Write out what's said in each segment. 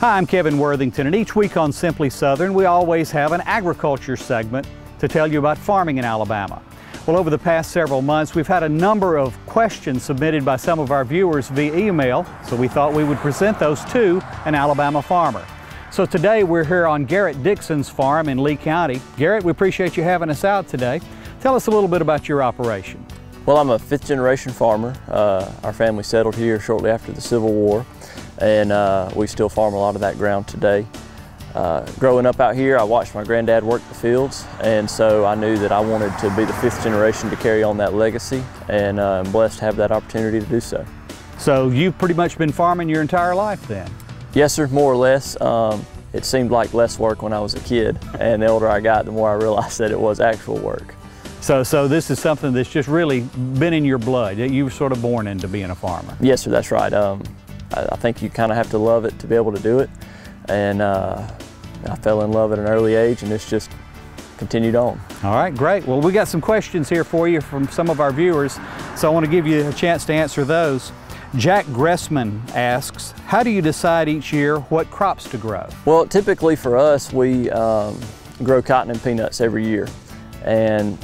Hi, I'm Kevin Worthington, and each week on Simply Southern, we always have an agriculture segment to tell you about farming in Alabama. Well, over the past several months, we've had a number of questions submitted by some of our viewers via email, so we thought we would present those to an Alabama farmer. So today we're here on Garrett Dixon's farm in Lee County. Garrett, we appreciate you having us out today. Tell us a little bit about your operation. Well, I'm a fifth generation farmer. Our family settled here shortly after the Civil War, and we still farm a lot of that ground today. Growing up out here, I watched my granddad work the fields, and so I knew that I wanted to be the fifth generation to carry on that legacy, and I'm blessed to have that opportunity to do so. So you've pretty much been farming your entire life then? Yes, sir, more or less. It seemed like less work when I was a kid, and the older I got, the more I realized that it was actual work. So this is something that's just really been in your blood, that you were sort of born into being a farmer? Yes, sir, that's right. I think you kind of have to love it to be able to do it, and I fell in love at an early age, and it's just continued on. All right, great. Well, we got some questions here for you from some of our viewers, so I want to give you a chance to answer those. Jack Gressman asks, how do you decide each year what crops to grow? Well, typically for us, we grow cotton and peanuts every year, and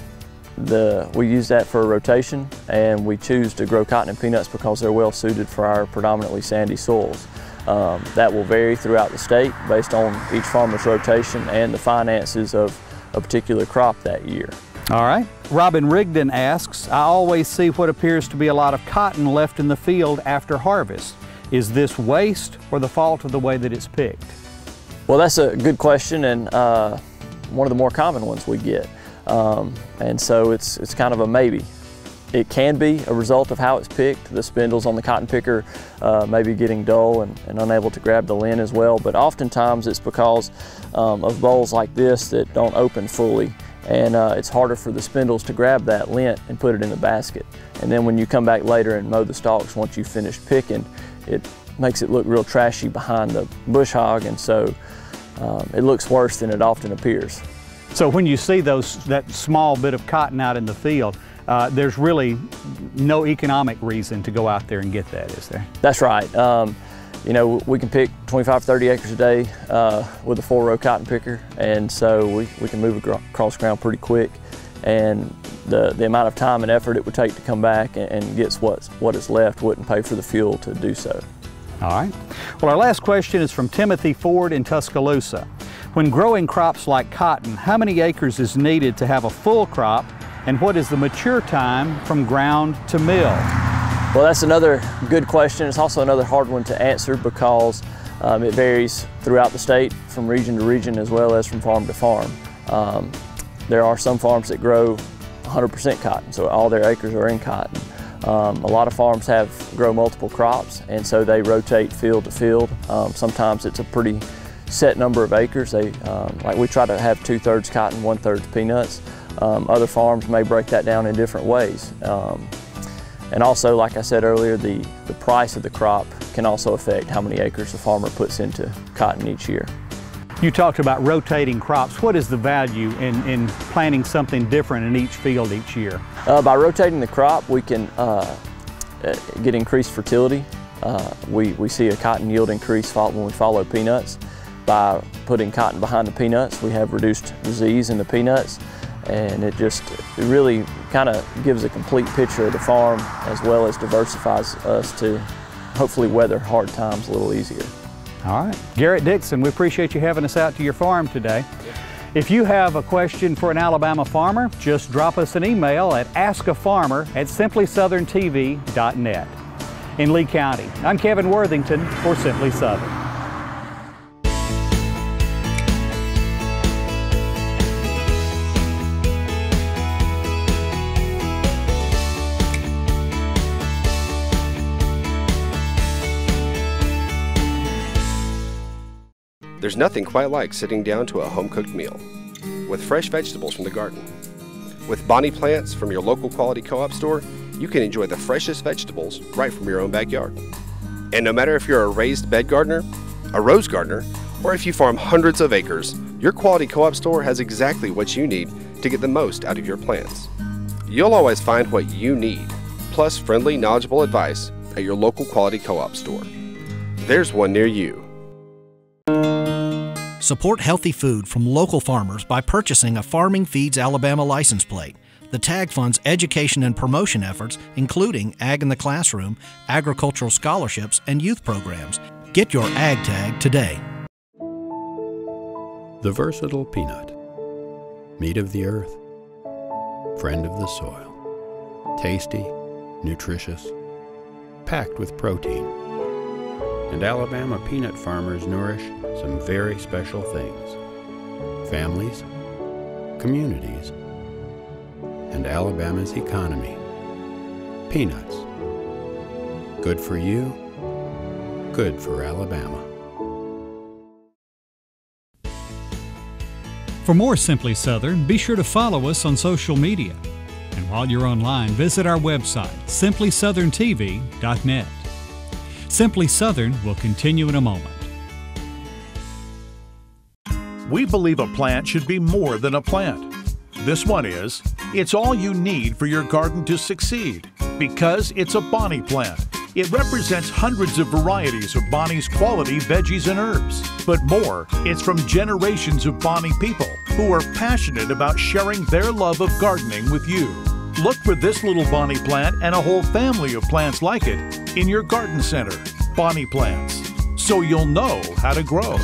we use that for a rotation, and we choose to grow cotton and peanuts because they're well suited for our predominantly sandy soils. That will vary throughout the state based on each farmer's rotation and the finances of a particular crop that year. All right. Robin Rigdon asks, I always see what appears to be a lot of cotton left in the field after harvest. Is this waste or the fault of the way that it's picked? Well, that's a good question, and one of the more common ones we get. And so it's kind of a maybe. It can be a result of how it's picked. The spindles on the cotton picker may be getting dull and unable to grab the lint as well, but oftentimes it's because of bowls like this that don't open fully, and it's harder for the spindles to grab that lint and put it in the basket. And then when you come back later and mow the stalks once you've finished picking, it makes it look real trashy behind the bush hog, and so it looks worse than it often appears. So when you see that small bit of cotton out in the field, there's really no economic reason to go out there and get that, is there? That's right. You know, we can pick 25, 30 acres a day with a 4-row cotton picker, and so we can move across ground pretty quick. And the amount of time and effort it would take to come back and get what is left wouldn't pay for the fuel to do so. All right. Well, our last question is from Timothy Ford in Tuscaloosa. When growing crops like cotton, how many acres is needed to have a full crop, and what is the mature time from ground to mill? Well, that's another good question. It's also another hard one to answer because it varies throughout the state from region to region as well as from farm to farm. There are some farms that grow 100% cotton, so all their acres are in cotton. A lot of farms grow multiple crops, and so they rotate field to field. Sometimes it's a pretty set number of acres. Like we try to have 2/3 cotton, 1/3 peanuts. Other farms may break that down in different ways. And also, like I said earlier, the price of the crop can also affect how many acres the farmer puts into cotton each year. You talked about rotating crops. What is the value in planting something different in each field each year? By rotating the crop, we can get increased fertility. We see a cotton yield increase when we follow peanuts. By putting cotton behind the peanuts, we have reduced disease in the peanuts, and it really kind of gives a complete picture of the farm as well as diversifies us to hopefully weather hard times a little easier. All right. Garrett Dixon, we appreciate you having us out to your farm today. If you have a question for an Alabama farmer, just drop us an email at askafarmer@simplysouthern.net. In Lee County, I'm Kevin Worthington for Simply Southern. There's nothing quite like sitting down to a home-cooked meal with fresh vegetables from the garden. With Bonnie plants from your local quality co-op store, you can enjoy the freshest vegetables right from your own backyard. And no matter if you're a raised bed gardener, a rose gardener, or if you farm hundreds of acres, your quality co-op store has exactly what you need to get the most out of your plants. You'll always find what you need, plus friendly, knowledgeable advice at your local quality co-op store. There's one near you. Support healthy food from local farmers by purchasing a Farming Feeds Alabama license plate. The tag funds education and promotion efforts, including Ag in the Classroom, agricultural scholarships, and youth programs. Get your Ag tag today. The versatile peanut. Meat of the earth. Friend of the soil. Tasty, nutritious, packed with protein. And Alabama peanut farmers nourish some very special things. Families, communities, and Alabama's economy. Peanuts. Good for you, good for Alabama. For more Simply Southern, be sure to follow us on social media. And while you're online, visit our website, simplysouthern.tv.net. Simply Southern will continue in a moment. We believe a plant should be more than a plant. This one is. It's all you need for your garden to succeed because it's a Bonnie plant. It represents hundreds of varieties of Bonnie's quality veggies and herbs. But more, it's from generations of Bonnie people who are passionate about sharing their love of gardening with you. Look for this little Bonnie plant and a whole family of plants like it in your garden center. Bonnie plants, so you'll know how to grow.